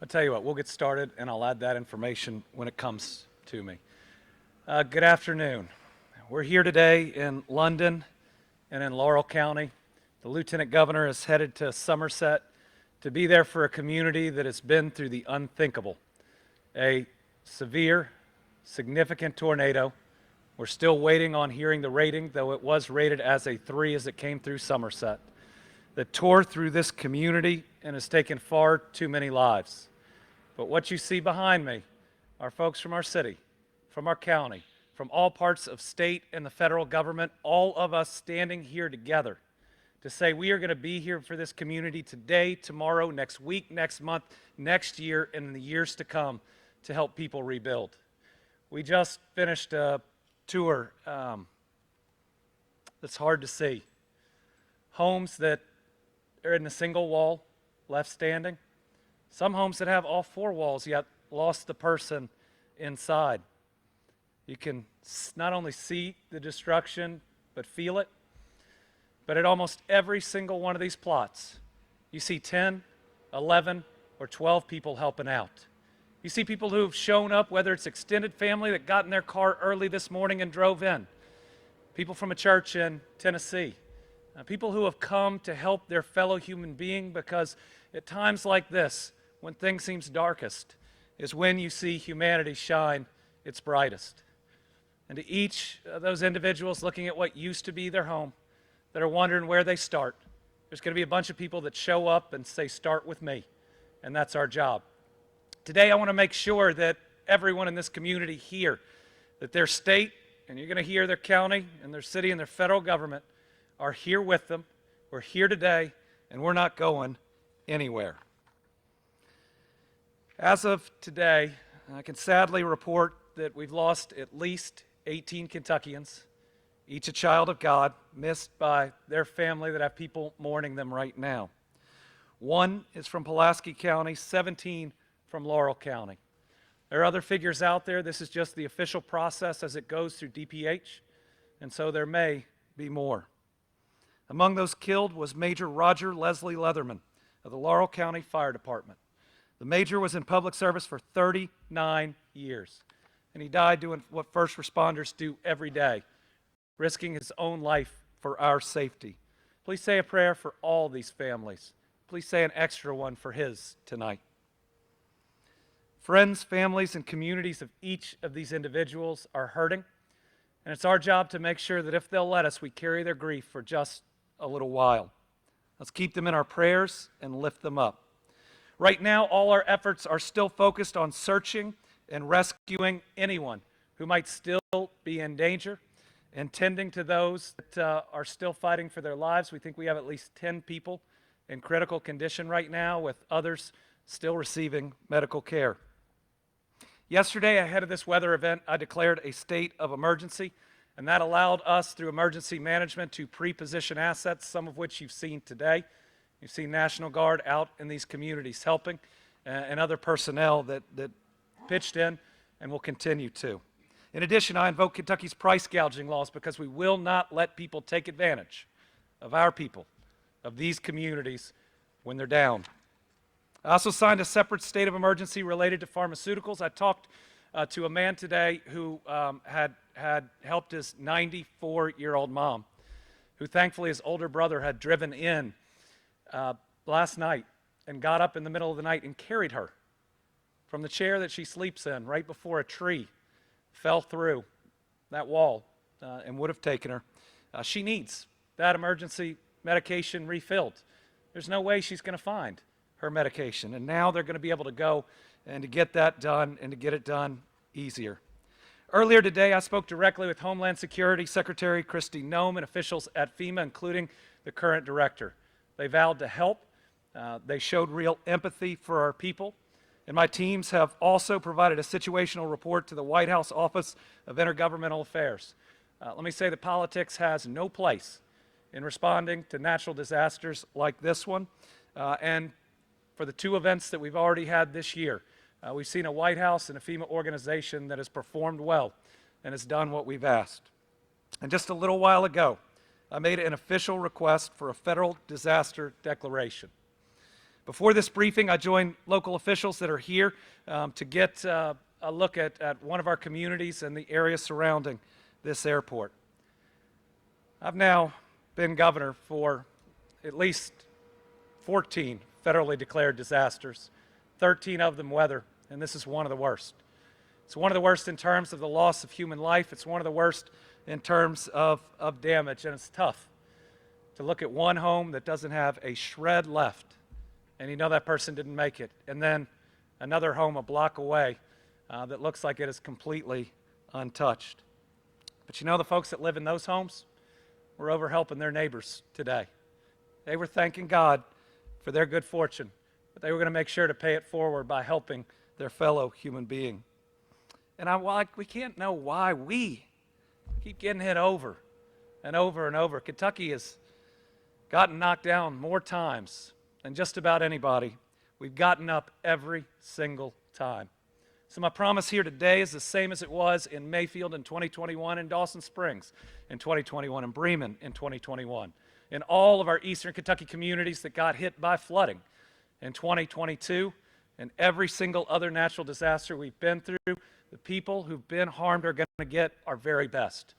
I'll tell you what, we'll get started and I'll add that information when it comes to me. Good afternoon. We're here today in London and in Laurel County. The Lieutenant Governor is headed to Somerset to be there for a community that has been through the unthinkable. A severe, significant tornado. We're still waiting on hearing the rating, though it was rated as a 3 as it came through Somerset, that tore through this community and has taken far too many lives. But what you see behind me are folks from our city, from our county, from all parts of state and the federal government, all of us standing here together to say we are going to be here for this community today, tomorrow, next week, next month, next year, and in the years to come to help people rebuild. We just finished a tour that's hard to see. Homes that are in a single wall left standing. Some homes that have all 4 walls yet lost the person inside. You can not only see the destruction, but feel it. But at almost every single one of these plots, you see 10, 11, or 12 people helping out. You see people who've shown up, whether it's extended family that got in their car early this morning and drove in, people from a church in Tennessee, people who have come to help their fellow human being, because at times like this, when things seem darkest, is when you see humanity shine its brightest. And to each of those individuals looking at what used to be their home, that are wondering where they start, there's going to be a bunch of people that show up and say, start with me. And that's our job. Today, I want to make sure that everyone in this community here, that their state, and you're going to hear their county and their city and their federal government, are here with them. We're here today, and we're not going anywhere. As of today, I can sadly report that we've lost at least 18 Kentuckians, each a child of God, missed by their family that have people mourning them right now. 1 is from Pulaski County, 17 from Laurel County. There are other figures out there. This is just the official process as it goes through DPH, and so there may be more. Among those killed was Major Roger Leslie Leatherman of the Laurel County Fire Department. The Major was in public service for 39 years, and he died doing what first responders do every day, risking his own life for our safety. Please say a prayer for all these families. Please say an extra one for his tonight. Friends, families, and communities of each of these individuals are hurting, and it's our job to make sure that if they'll let us, we carry their grief for just a little while. Let's keep them in our prayers and lift them up. Right now, all our efforts are still focused on searching and rescuing anyone who might still be in danger and tending to those that are still fighting for their lives. We think we have at least 10 people in critical condition right now, with others still receiving medical care. Yesterday, ahead of this weather event, I declared a state of emergency, and that allowed us, through emergency management, to pre-position assets, some of which you've seen today. You've seen National Guard out in these communities helping, and other personnel that pitched in and will continue to. In addition, I invoke Kentucky's price gouging laws, because we will not let people take advantage of our people, of these communities, when they're down. I also signed a separate state of emergency related to pharmaceuticals. I talked to a man today who had helped his 94-year-old mom, who thankfully his older brother had driven in last night and got up in the middle of the night and carried her from the chair that she sleeps in right before a tree fell through that wall and would have taken her. She needs that emergency medication refilled. There's no way she's going to find her medication, and now they're going to be able to go and to get that done and to get it done easier. Earlier today, I spoke directly with Homeland Security Secretary Kristi Noem and officials at FEMA, including the current director. They vowed to help. They showed real empathy for our people. And my teams have also provided a situational report to the White House Office of Intergovernmental Affairs. Let me say that politics has no place in responding to natural disasters like this one. And for the 2 events that we've already had this year, we've seen a White House and a FEMA organization that has performed well and has done what we've asked. And just a little while ago, I made an official request for a federal disaster declaration. Before this briefing, I joined local officials that are here to get a look at one of our communities and the area surrounding this airport. I've now been governor for at least 14 federally declared disasters, 13 of them weather, and this is one of the worst. It's one of the worst in terms of the loss of human life. It's one of the worst in terms of damage, and it's tough to look at one home that doesn't have a shred left, and you know that person didn't make it, and then another home a block away that looks like it is completely untouched. But you know, the folks that live in those homes were over helping their neighbors today. They were thanking God for their good fortune, but they were going to make sure to pay it forward by helping their fellow human being. And we can't know why we keep getting hit over and over and over. Kentucky has gotten knocked down more times than just about anybody. We've gotten up every single time. So my promise here today is the same as it was in Mayfield in 2021, in Dawson Springs in 2021, in Bremen in 2021, in all of our eastern Kentucky communities that got hit by flooding in 2022, and every single other natural disaster we've been through. The people who've been harmed are going to get our very best.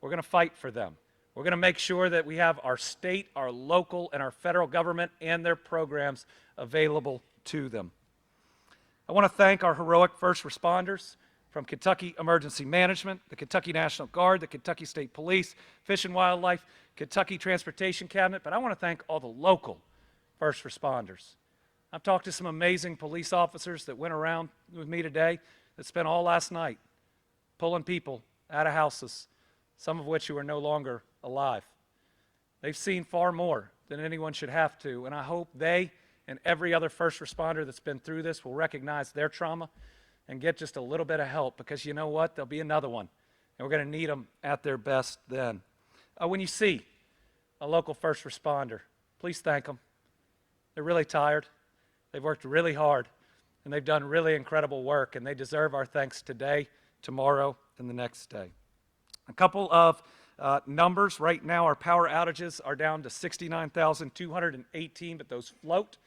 We're going to fight for them. We're going to make sure that we have our state, our local, and our federal government and their programs available to them. I want to thank our heroic first responders from Kentucky Emergency Management, the Kentucky National Guard, the Kentucky State Police, Fish and Wildlife, Kentucky Transportation Cabinet, but I want to thank all the local first responders. I've talked to some amazing police officers that went around with me today that spent all last night pulling people out of houses, some of which who are no longer alive. They've seen far more than anyone should have to, and I hope they and every other first responder that's been through this will recognize their trauma and get just a little bit of help, because you know what? There'll be another one, and we're going to need them at their best then. When you see a local first responder, please thank them. They're really tired. They've worked really hard, and they've done really incredible work, and they deserve our thanks today, tomorrow, and the next day. A couple of numbers. Right now, our power outages are down to 69,218, but those float.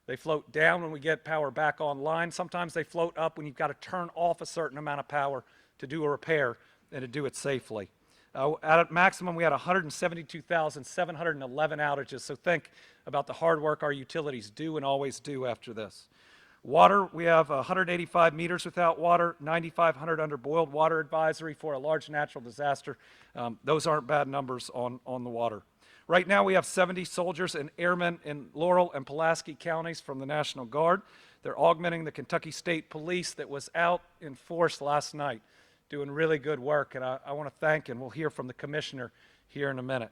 They float down when we get power back online. Sometimes they float up when you've got to turn off a certain amount of power to do a repair and to do it safely. At maximum, we had 172,711 outages, so think about the hard work our utilities do and always do after this. Water, we have 185 meters without water, 9,500 under boiled water advisory for a large natural disaster. Those aren't bad numbers on the water. Right now we have 70 soldiers and airmen in Laurel and Pulaski counties from the National Guard. They're augmenting the Kentucky State Police that was out in force last night, doing really good work, and I want to thank, and we'll hear from the commissioner here in a minute.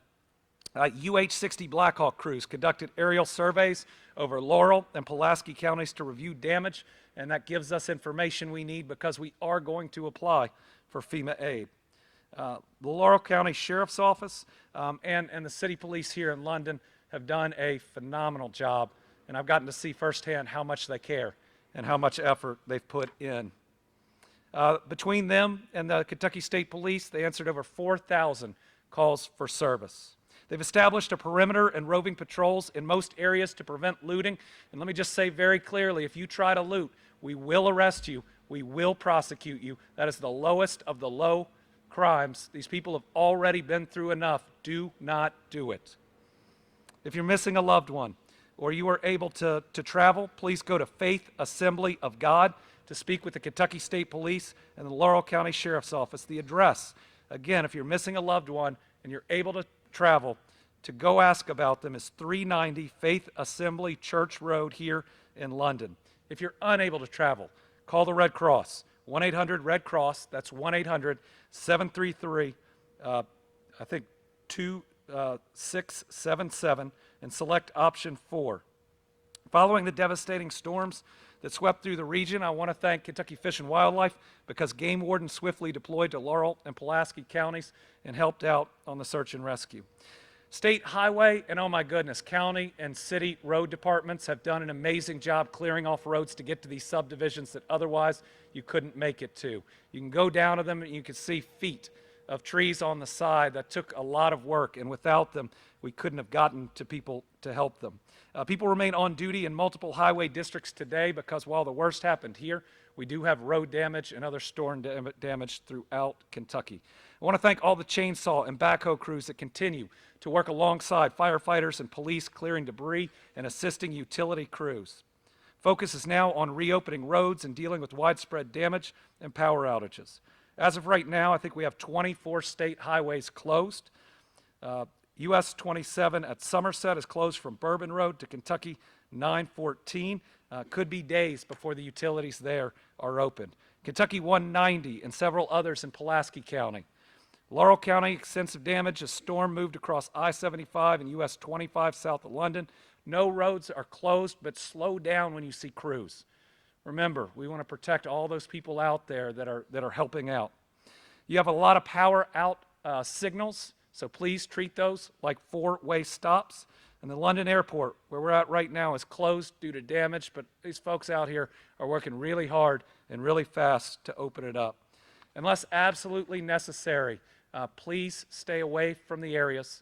UH-60 Black Hawk crews conducted aerial surveys over Laurel and Pulaski counties to review damage, and that gives us information we need because we are going to apply for FEMA aid. The Laurel County Sheriff's Office and the city police here in London have done a phenomenal job, and I've gotten to see firsthand how much they care and how much effort they've put in. Between them and the Kentucky State Police, they answered over 4,000 calls for service. They've established a perimeter and roving patrols in most areas to prevent looting. And let me just say very clearly, if you try to loot, we will arrest you. We will prosecute you. That is the lowest of the low crimes. These people have already been through enough. Do not do it. If you're missing a loved one or you are able to travel, please go to Faith Assembly of God to speak with the Kentucky State Police and the Laurel County Sheriff's Office. The address, again, if you're missing a loved one and you're able to travel, to go ask about them, is 390 Faith Assembly Church Road here in London. If you're unable to travel, call the Red Cross, 1-800-RED-CROSS. That's 1-800-733, 2677, and select option 4. Following the devastating storms that swept through the region, I want to thank Kentucky Fish and Wildlife because game wardens swiftly deployed to Laurel and Pulaski counties and helped out on the search and rescue. State highway and, oh my goodness, county and city road departments have done an amazing job clearing off roads to get to these subdivisions that otherwise you couldn't make it to. You can go down to them and you can see feet of trees on the side that took a lot of work, and without them, we couldn't have gotten to people to help them. People remain on duty in multiple highway districts today because while the worst happened here, we do have road damage and other storm damage throughout Kentucky. I want to thank all the chainsaw and backhoe crews that continue to work alongside firefighters and police clearing debris and assisting utility crews. Focus is now on reopening roads and dealing with widespread damage and power outages. As of right now, I think we have 24 state highways closed. US 27 at Somerset is closed from Bourbon Road to Kentucky 914. Could be days before the utilities there are opened. Kentucky 190 and several others in Pulaski County. Laurel County, extensive damage. A storm moved across I-75 and US 25 south of London. No roads are closed, but slow down when you see crews. Remember, we want to protect all those people out there that are helping out. You have a lot of power out signals, so please treat those like four-way stops. And the London airport, where we're at right now, is closed due to damage, but these folks out here are working really hard and really fast to open it up. Unless absolutely necessary, please stay away from the areas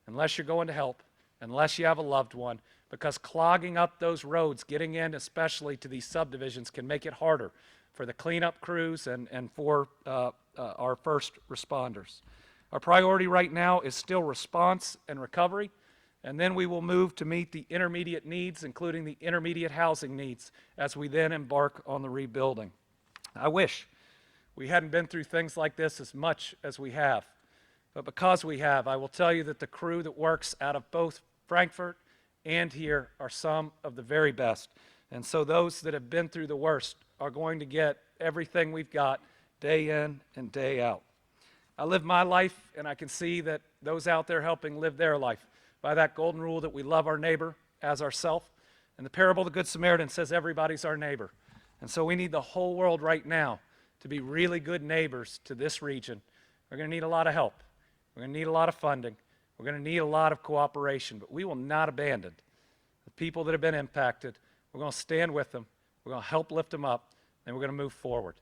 unless you're going to help, unless you have a loved one, because clogging up those roads, getting in especially to these subdivisions, can make it harder for the cleanup crews and for our first responders. Our priority right now is still response and recovery, and then we will move to meet the intermediate needs, including the intermediate housing needs, as we then embark on the rebuilding. I wish we hadn't been through things like this as much as we have, but because we have, I will tell you that the crew that works out of both Frankfort and here are some of the very best. And so those that have been through the worst are going to get everything we've got day in and day out. I live my life, and I can see that those out there helping live their life by that golden rule that we love our neighbor as ourselves. And the parable of the Good Samaritan says everybody's our neighbor. And so we need the whole world right now to be really good neighbors to this region. We're going to need a lot of help. We're going to need a lot of funding. We're going to need a lot of cooperation, but we will not abandon the people that have been impacted. We're going to stand with them. We're going to help lift them up, and we're going to move forward.